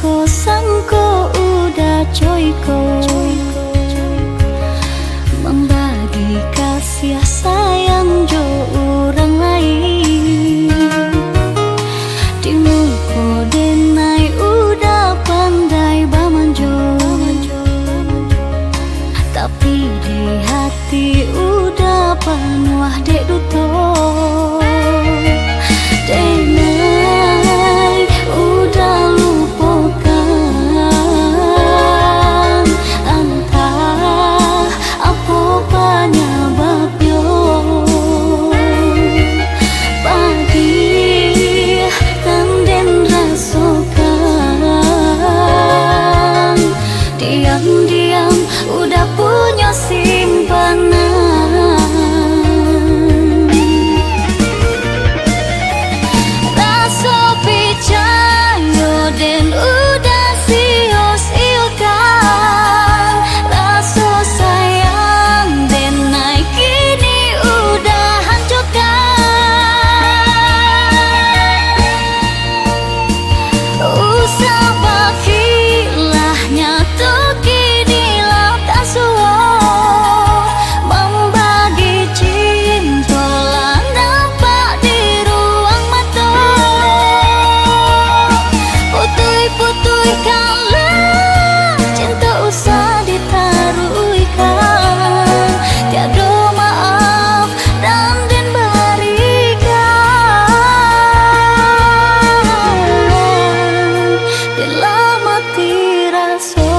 disangko-sangko udah coyko membagi kasih sayang jo orang lain. Di muka denai udah pandai bamanjo, tapi di hati udah penuh dek duto. Denai udah lupakan entah apa penyebabnya. Pagi tanden rasakan diam-diam udah punya simpanan. Dan udah sia-siakan rasa sayang, dan naik kini udah hancurkan. Usah bakilahnya tuh kini lah tak suah membagi cinta lah nampak di ruang mata. Putui kalah cinta usah ditaruhkan, tiada maaf dan berikan bila mati rasa.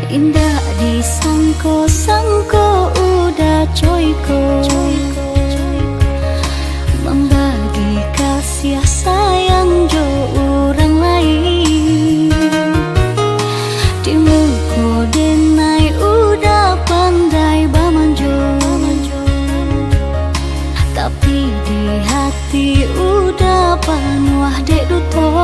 Indah disangko-sangko udah coyko membagi kasih sayang jo orang lain. Di muka denai udah pandai bamanjo, tapi di hati udah penuh dek duto.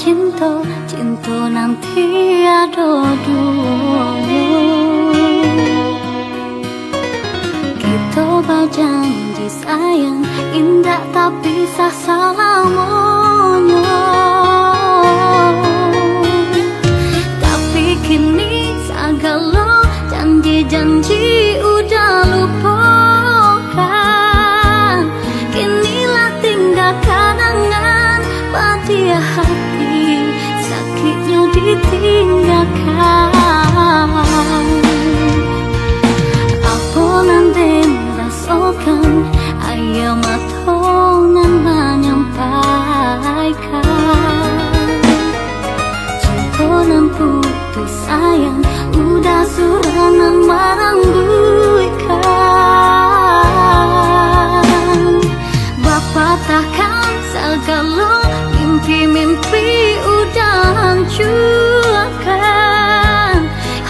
cinta, cinta nanti ada duanya. Kita berjanji sayang, indah tapi sah selamanya. Tapi kini segala janji-janji udah lupakan. Kinilah tinggal kenangan pada hati, sakitnya ditinggalkan. Apa nanti merasakan, ayam matonan menyampaikan. Cinta nan putus sayang, udah suranan merangguikan. Bapak takkan segala mimpi-mimpi udah hancurkan.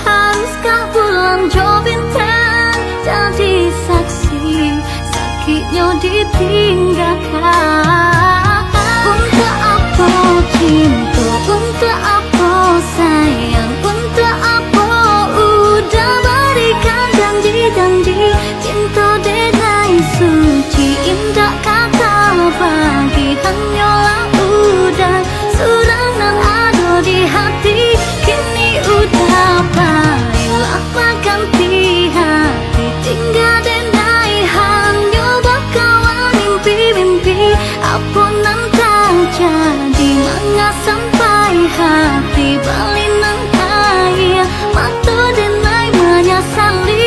Haruskah bulan jauh bintang jadi saksi, sakitnya ditinggalkan. Untuk apa cinta, untuk apa sayang, untuk apa udah berikan janji-janji. Cinta denai suci, indah kata bagi, hanyalah udah suranan ada di hati. Kini udah baiklah ganti hati, tinggal denai hanya bakalan mimpi-mimpi. Apa nan terjadi, mangga sampai hati balik nang ayah, mata denai menyesali.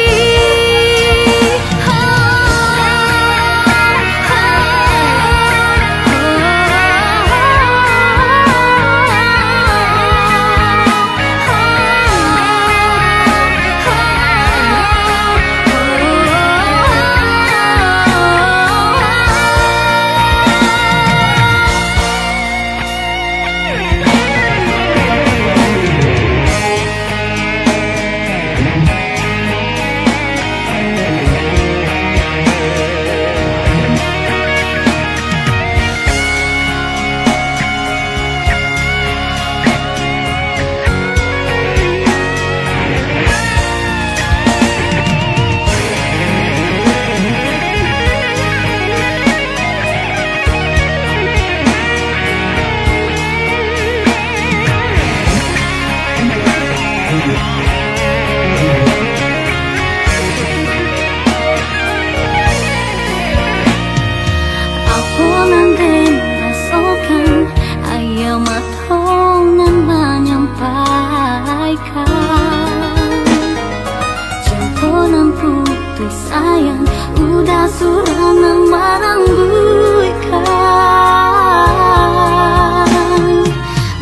Sayang, udah suranan merangguikan.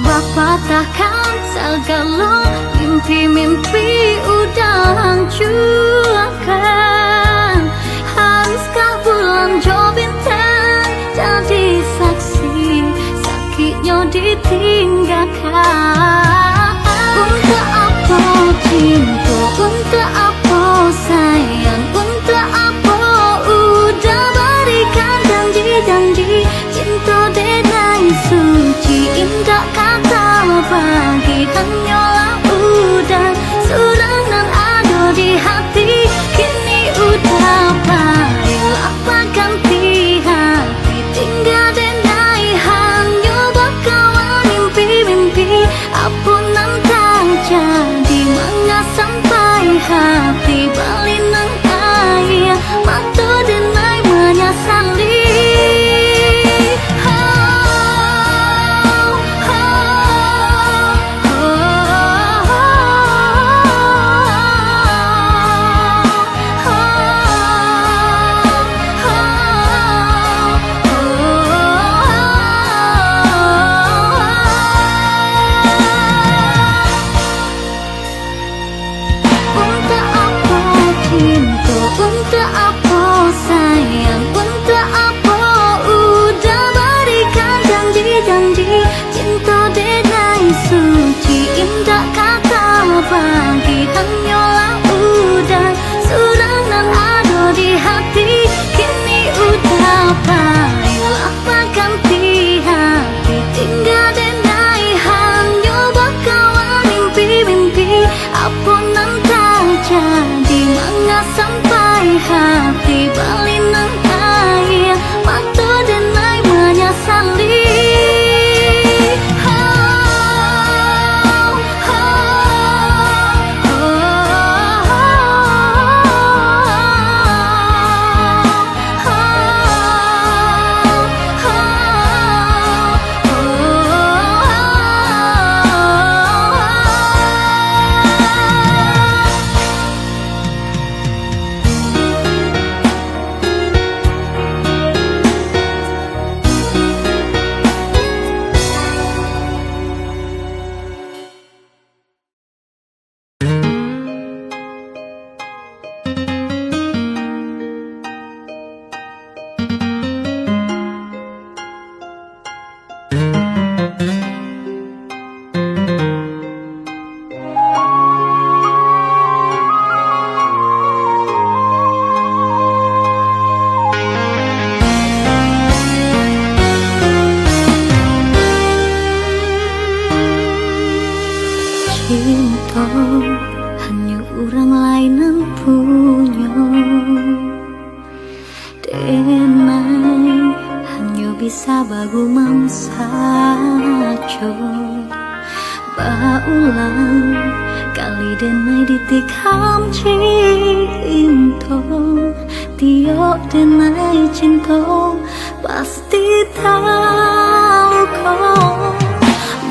Bapak takkan segala mimpi-mimpi udah hancurkan. Haruskah bulan jauh bintang jadi saksi, sakitnya ditinggalkan. Untuk apa cinta, untuk apa sayang, untuk apa udah berikan janji-janji. Cinta denai suci, indah kata bagi, hanyalah udah suranan ada di hati. Kini udah baiklah ganti hati, tinggal denai hanya bakalan mimpi-mimpi. Apa nan terjadi, mangga sampai hati balik nang ayah, mata denai menyesali. Untuk apa sayang, untuk apa udah berikan janji-janji. Cinta denai suci, indah kata bagi, hanyalah udah suranan ada di hati. Kini udah baiklah ganti hati, tinggal denai cinta hanya orang lainan punya. Denai hanya bisa bagu saja. Baulang kali denai ditikam cinta. Tiok denai cinta pasti tahu kau.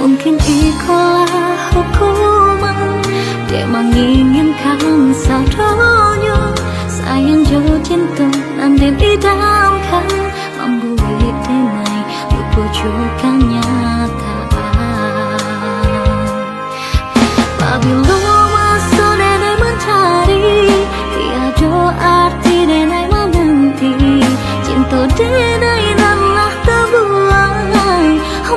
Mungkin ikolah hukuman dia menginginkan sadonya. Sayang jo cinta nanti didamkan membuat denai lupa juga kenyataan. Apabila masa denai mencari tiada arti denai menanti. Cinta denai nanlah terbuang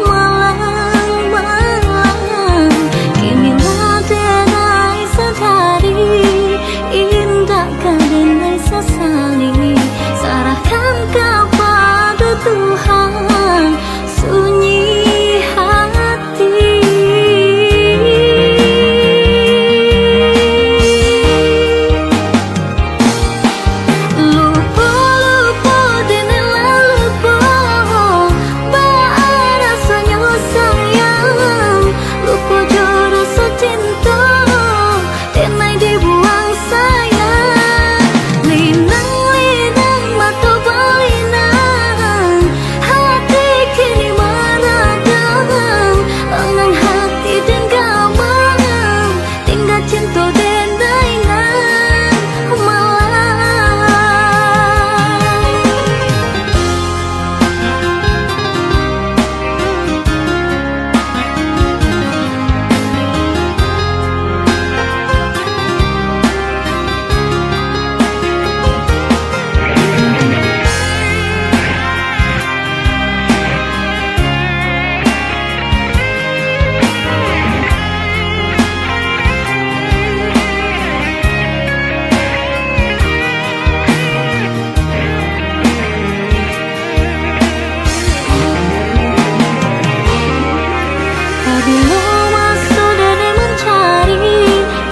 malang-malang. Kinilah denai sadari indahkan denai sesali. Serahkan kepada Tuhan sunyi hati. Lupa-lupa denai lupa, baik rasanya sayang. Lupa jo rasa cinta denai dibuang sayang. Linang-linang mata berlinang, hati kini meradang. Lengang hati dan gamang, tinggal cinta denai nang malang. Apabila masa denai mencari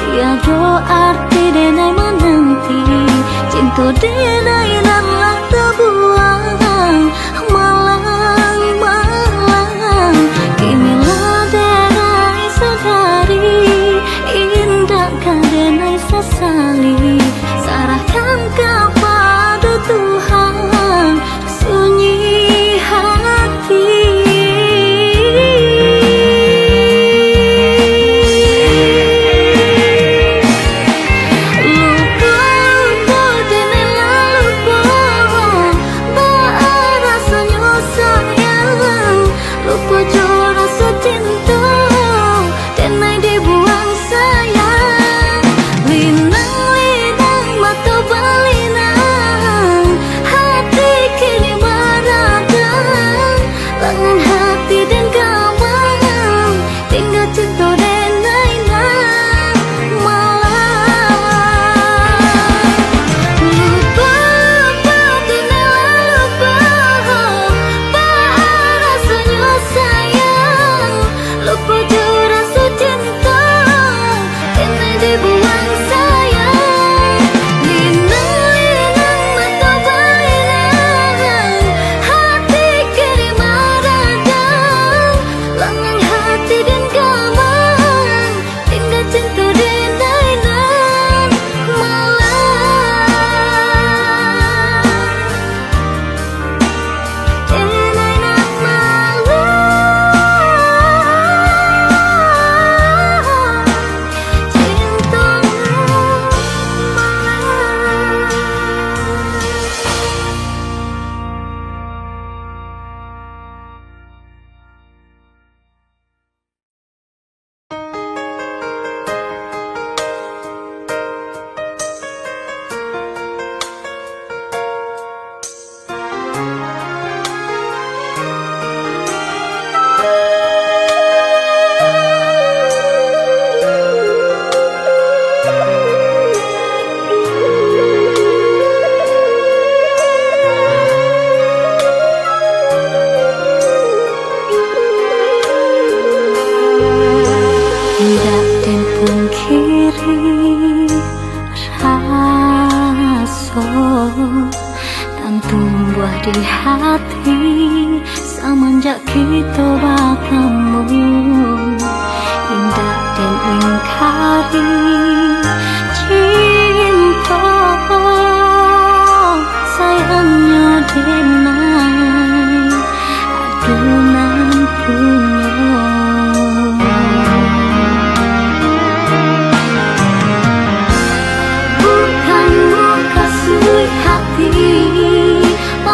tiada arti denai menanti. Cinta denai nanlah terbuang malang-malang. Kinilah denai sadari indahkan denai sesali. Serahkan kepada Tuhan sunyi hati. Lupa-lupa denai lupa, baik rasanya sayang. Lupa jo rasa cinta denai dibuang sayang. Linang-linang mata berlinang, hati kini meradang. Lengan hati dan gamang, tinggal cinta denai nang malang. Lupa-lupa denai lupa, baik rasanya sayang. Lupa jo rasa cinta denai dibuang sayang. di hati semenjak kita bertemu. Indah dan ingkari cinta sayangnya denai adunan punya. Bukanmu kasih hati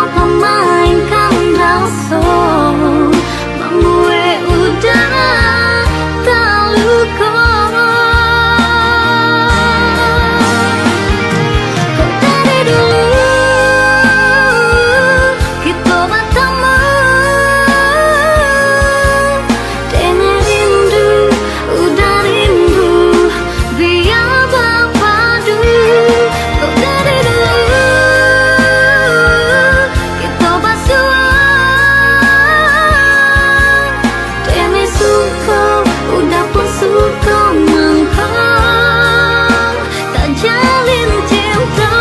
memainkan rasa membuat udara terluka. Kau dari dulu kita bertemu dengan rindu, udah rindu biar berpadu. Kau dari dulu kita bersuara demi suka, udah pun suka mengkau tak jalin cinta.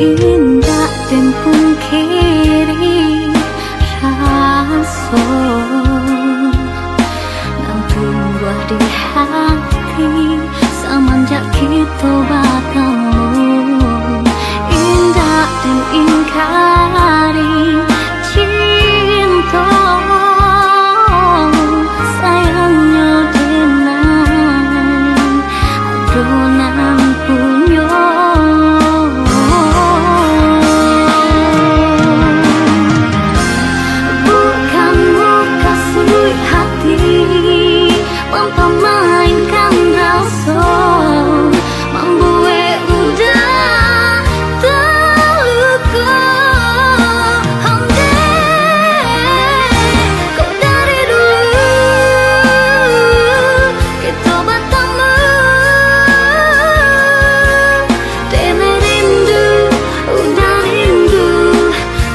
Indah dan pun kiri rasa dan tumbuh di hati semenjak kita bertemu. Indah dan ingkari cinta sayangnya denai adonan punya. Memainkan rasa membuat udara terluka. Kau dari dulu kita bertemu demi rindu, udah rindu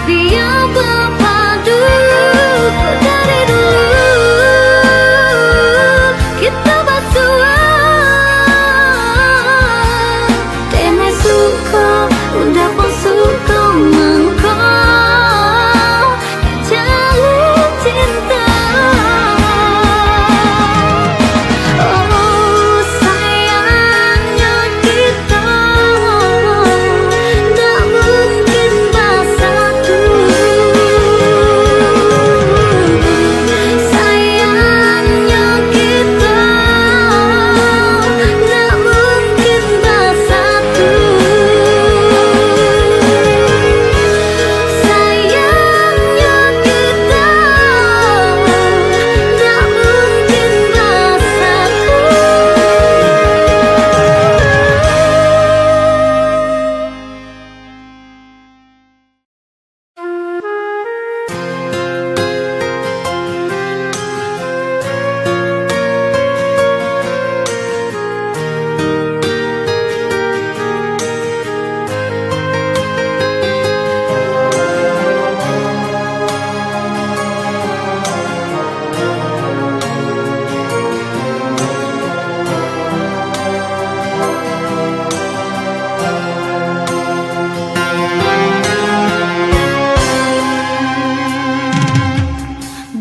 biar berpadu. Kau dari dulu kita bersuara demi suka, udah pun suka mengkau jalin cinta. Oh sayangnya kita tak mungkin bersatu. Sayangnya kita tak mungkin bersatu. Sayangnya kita tak mungkin bersatu.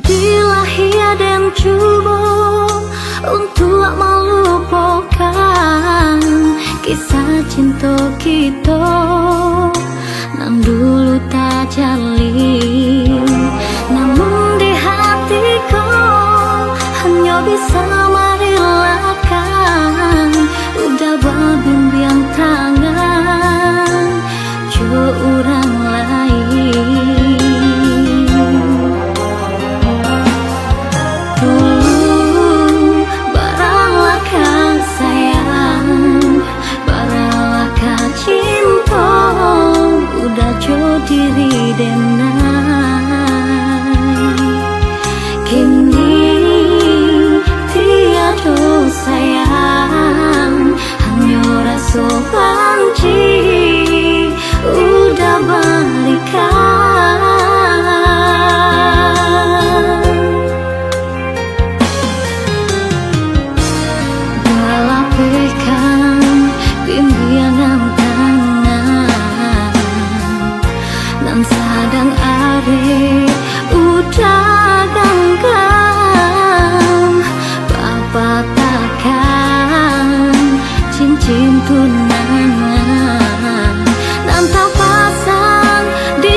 Dilahir dan coba untuk melupakan kisah cinta kita yang dulu tak jalin. Namun di hatiku hanya bisa merelakan udah berbimbing tangan ke orang lain. Diri dan banci udah balikan. Balapekan bimbingan tangan nan sadang are udah ganggang bapak takkan cincin tunangan nan tak pasang di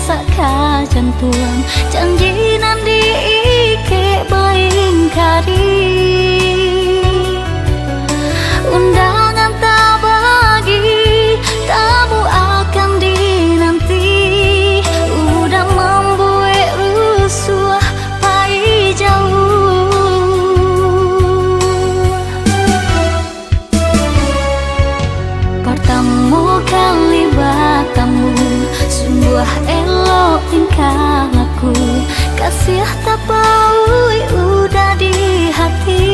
saka jantuan janji nanti ike baing kari undangan tak bagi tamu akan dinanti udah membuat rusuh pai jauh pertama kali bertemu sungguh elok tingkah laku kasih tak bau udah di hati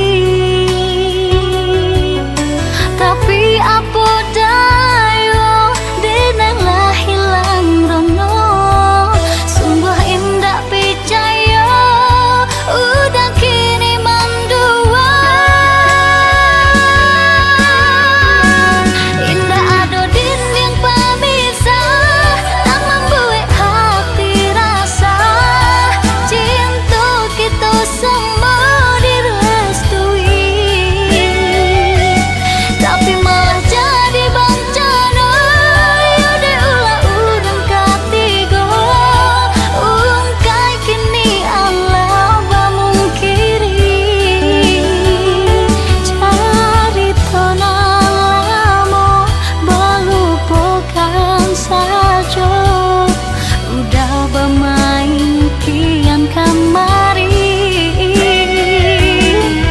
tapi apa dayo denanglah hilang rono sungguh indah percaya udah kini mandua indah ado dinding pemisah tak membuat hati rasa cinta kita semua direstui tapi malah jadi bencana ya diulah udang ketiga ungkai kini Allah memungkiri cari tonang lama melupakan saja udah bermain kian kamari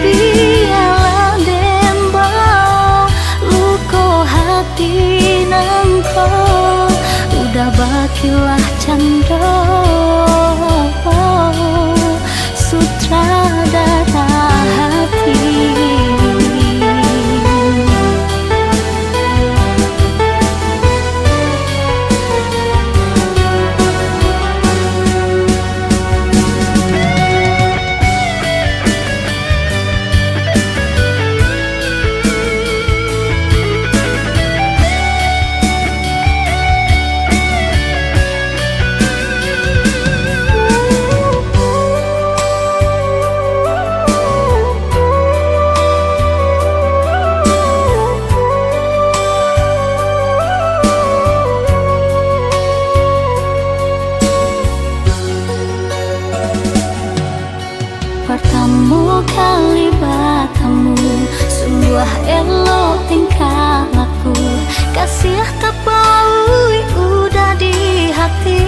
biarlah dembau luko hati nangko udah bakilah canda sutradara hati. Pertama kali bertemu sungguh elok tingkah laku kasih tak bau udah di hati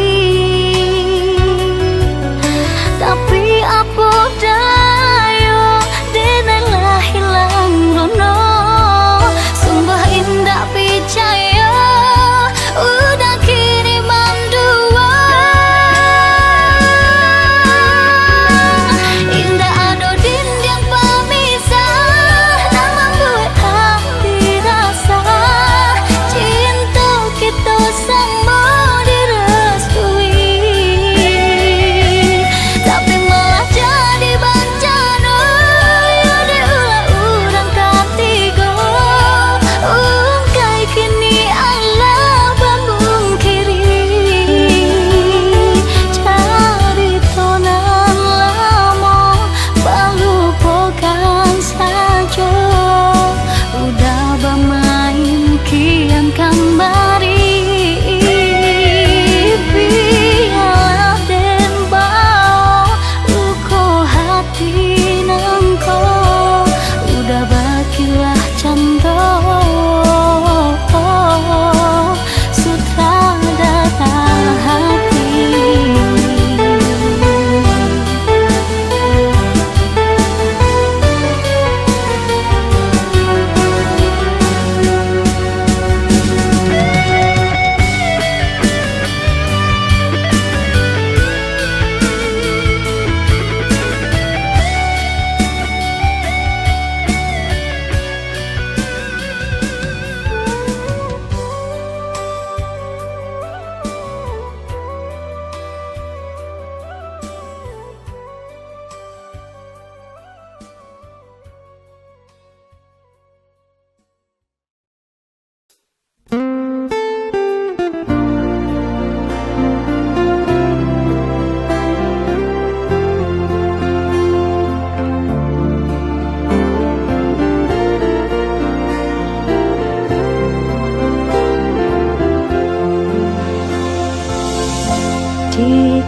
tapi apa dayo denanglah hilang rono sungguh indah percaya udah kini mandua indah ado dinding pemisah tak membuat hati rasa cinta kita semua direstui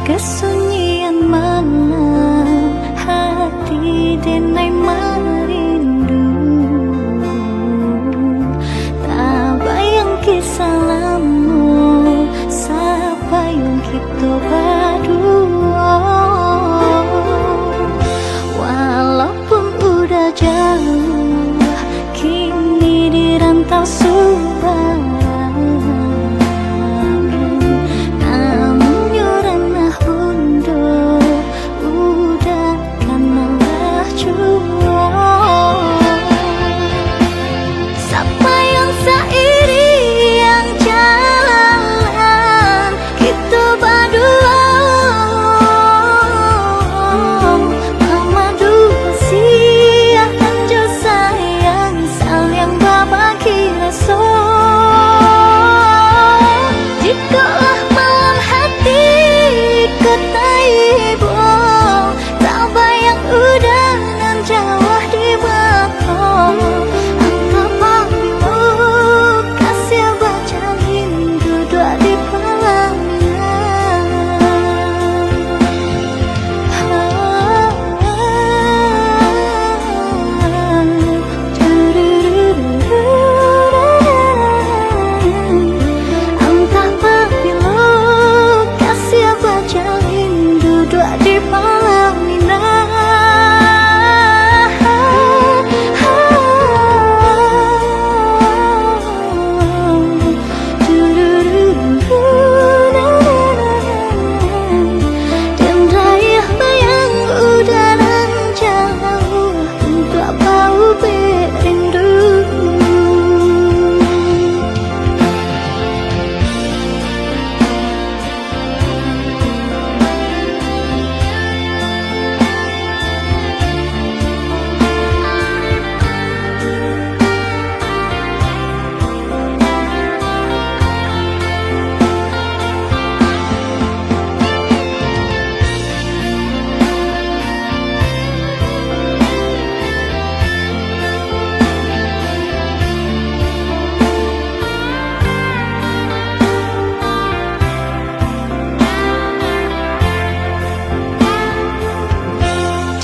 kesunyian malam, hati denai merindu. Tak bayang kisahmu, siapa yang kita berdua. Walaupun udah jauh, kini di rantau Subang.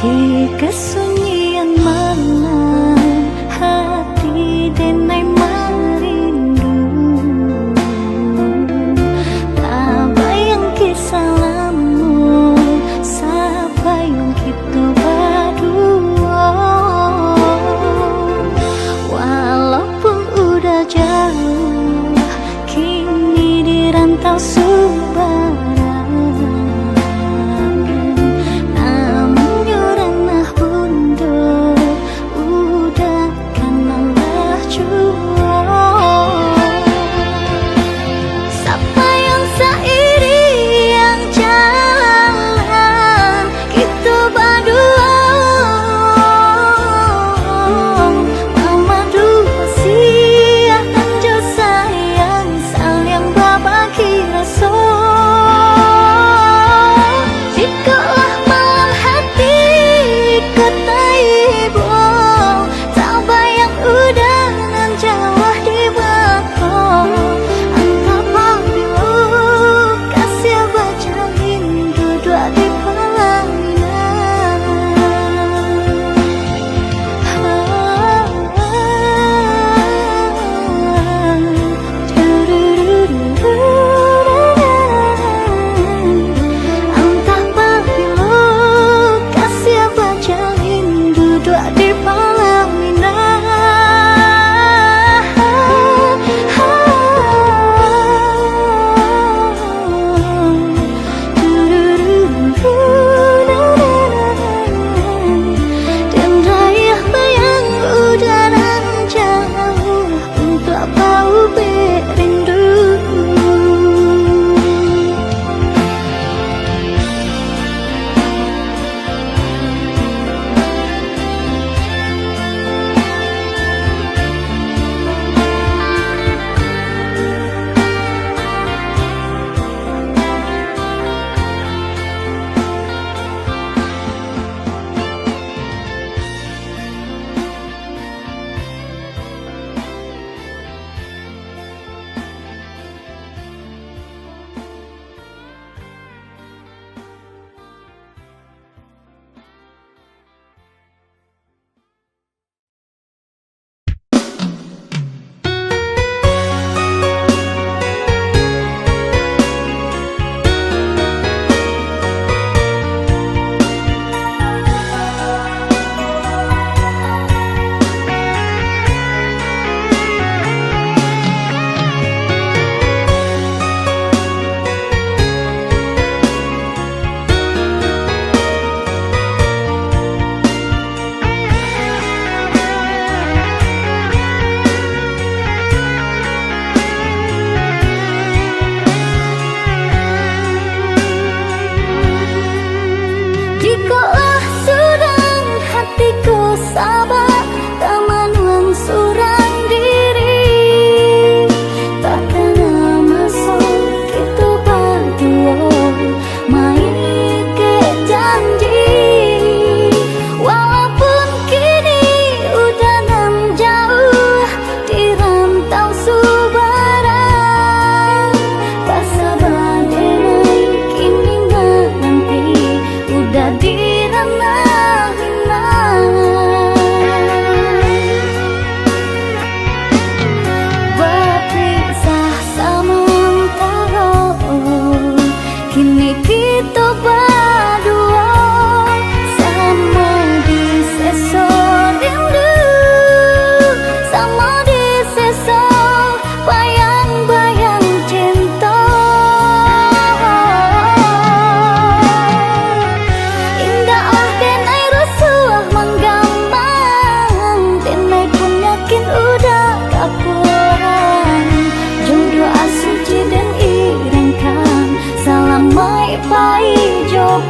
Di kesunyian malam, hati denai merindu. Tak bayang kisahmu, siapa yang kita berdua. Walaupun udah jauh, kini di rantau Subang.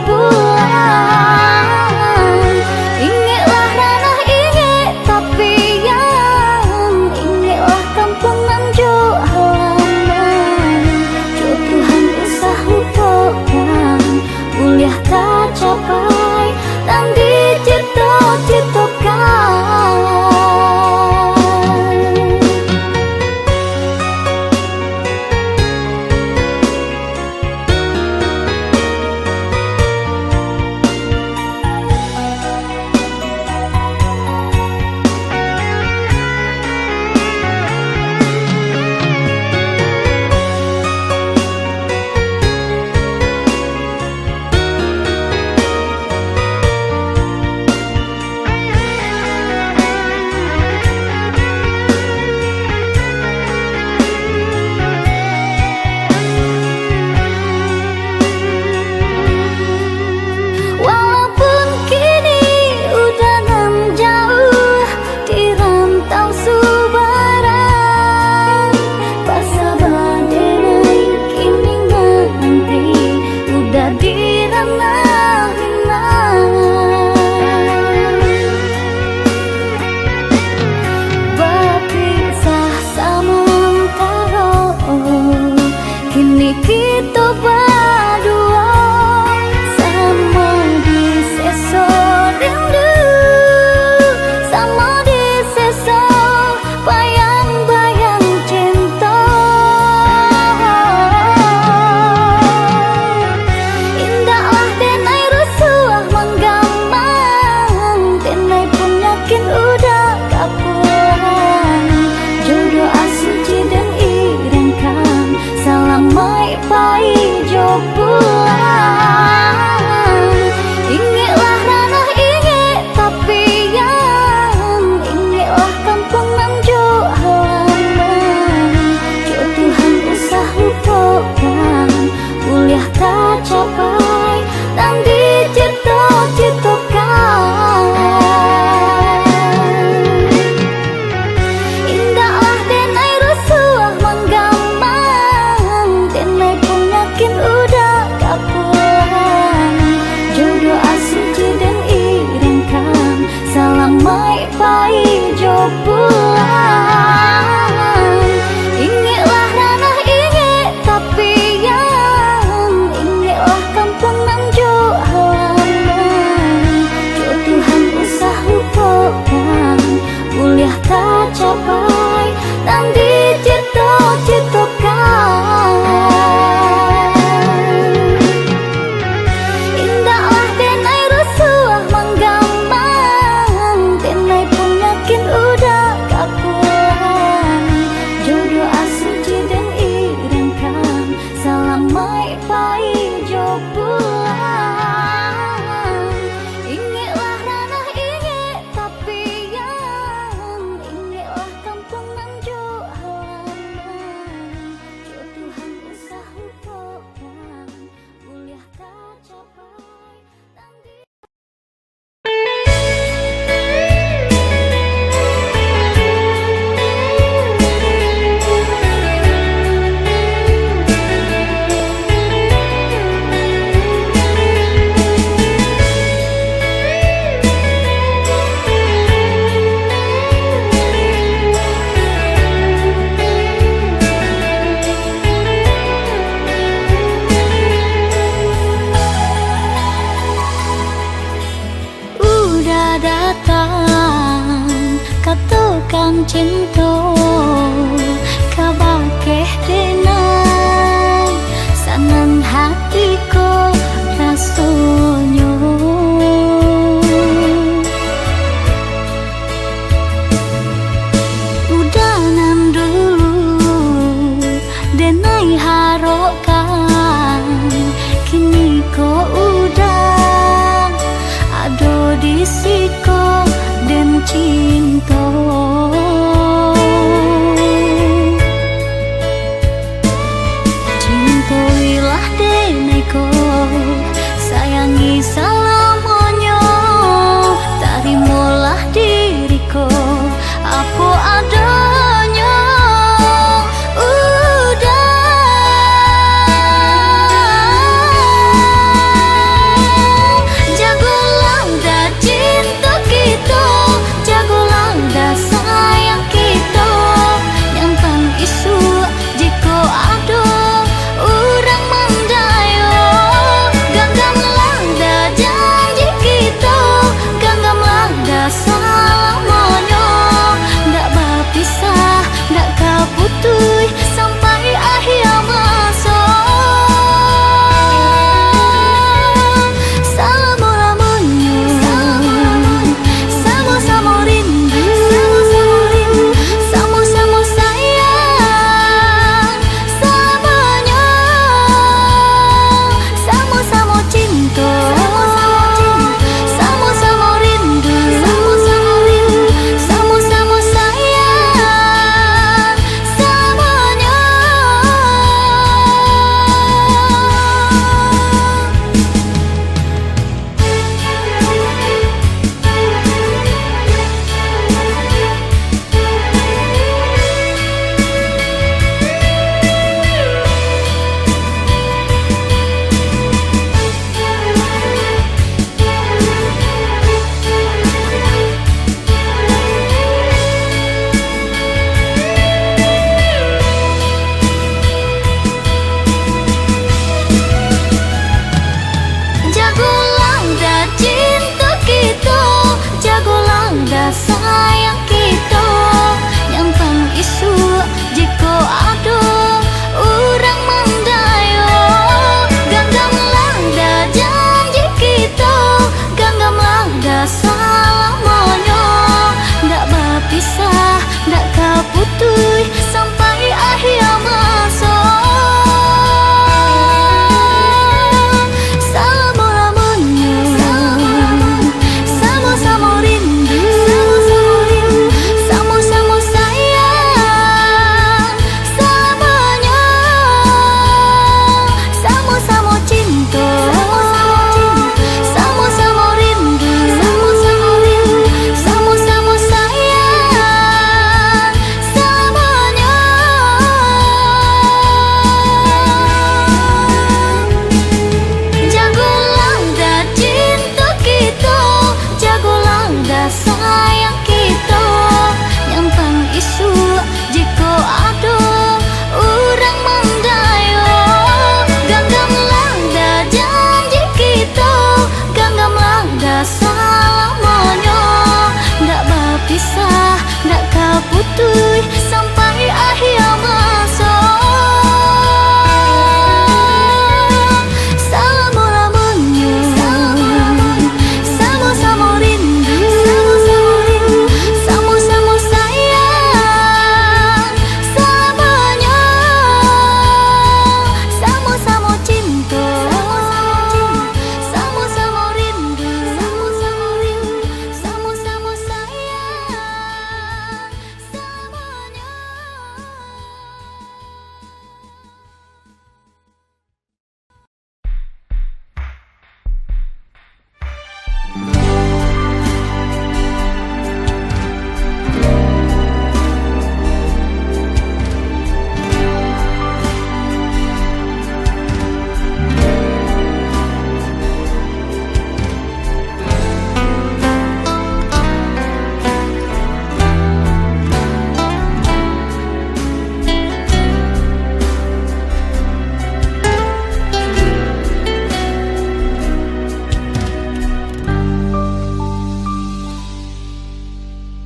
pulang. Ingatlah ranah ingat tapi yang ingatlah kampungan jo halaman. Jo Tuhan usah lupakan, kuliah tak capai dan dicito-citokan. cinta kabakeh denang sanan hatiku rasonyo udanan dulu denai harokan kini ko udah ado di siko den cinta sayang kita nyampang isu jika ada orang mendayo ganggamlah dah janji kita ganggamlah dah selamanya ndak berpisah ndak kaputuh sampai akhir masa. Sayang kita nyampang isu jika ada orang mendayo ganggamlah dah janji kita ganggamlah dah selamanya ndak berpisah ndak kaputuh sampai akhir masa.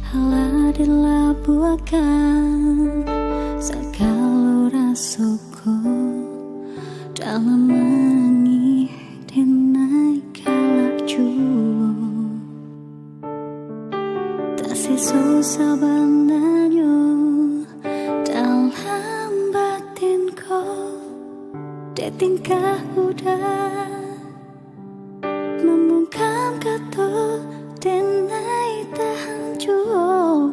Haladillah buahkan segala rasuku dalam menangis dan naik kalak jua tak sesusah bandanya dalam batinku de tingkah udah membungkam kata dan naik tahan jua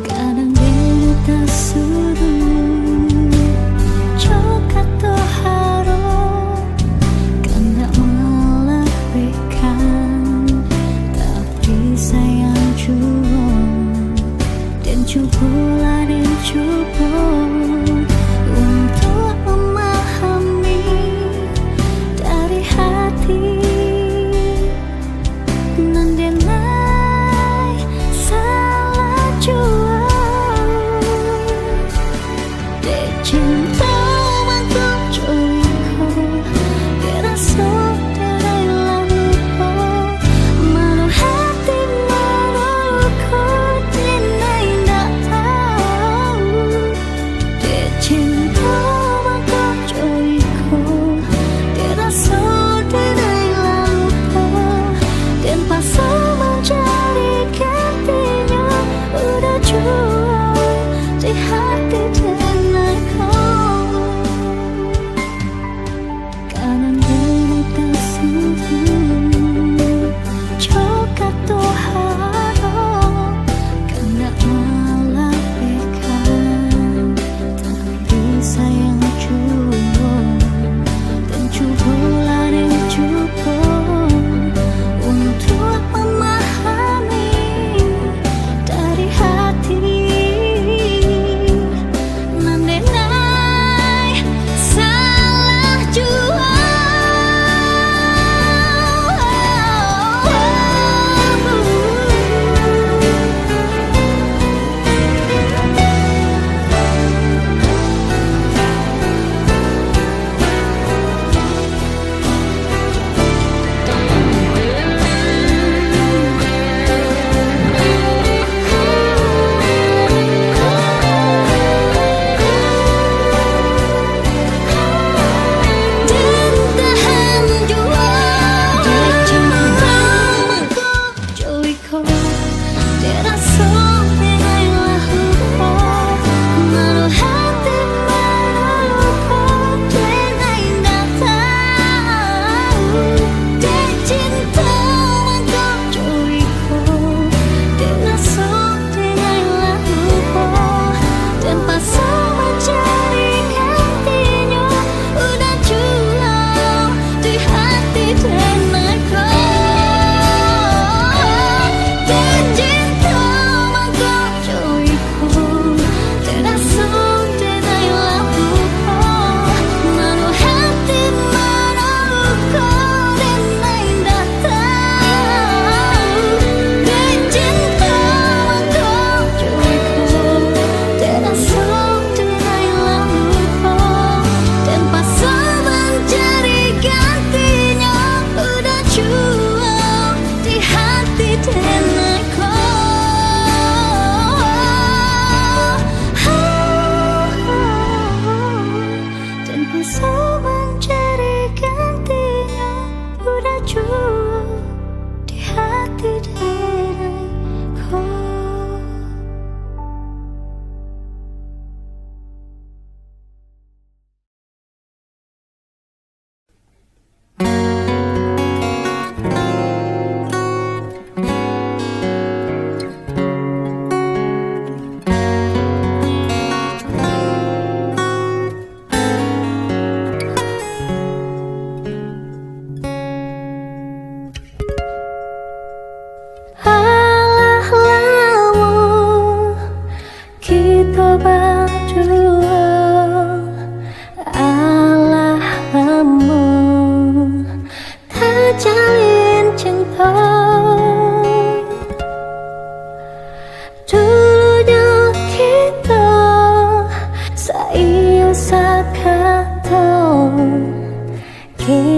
kadang dia tak suruh cokat toh harap kan tak melebihkan tapi sayang jua dan cukulah dan cukup untuk memahami dari hati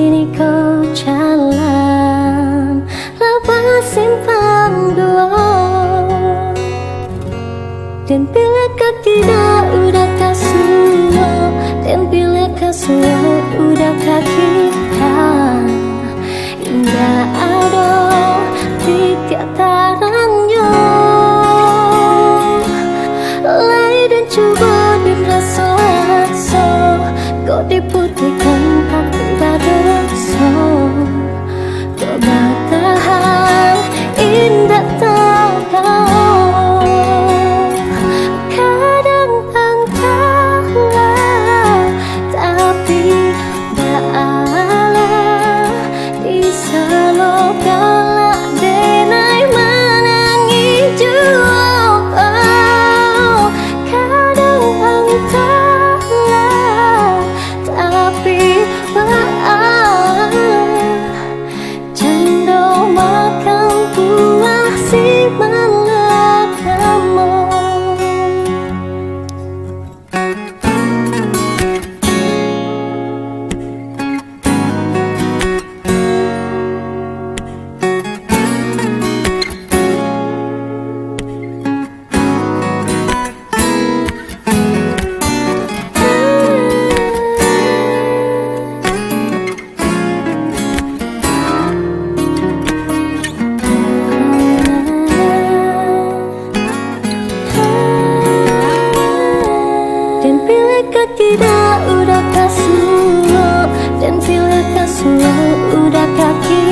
sini kau jalan lepas simpang dua. Dan bila kau tidak udah kasuh, dan bila kasuh udah kita, indah ada di tiatarannya. Lay dan coba dan rasa kau diputihkan hati badoso. Kau bertahan indah tak kau. Kadang engkaulah tapi tak ala di salokala denai menangi jua. Kadang engkaulah tapi tak ala cendol makan buah si malakamu. Dan bila kau tidak udah kasuh, dan bila kasuh udah kaki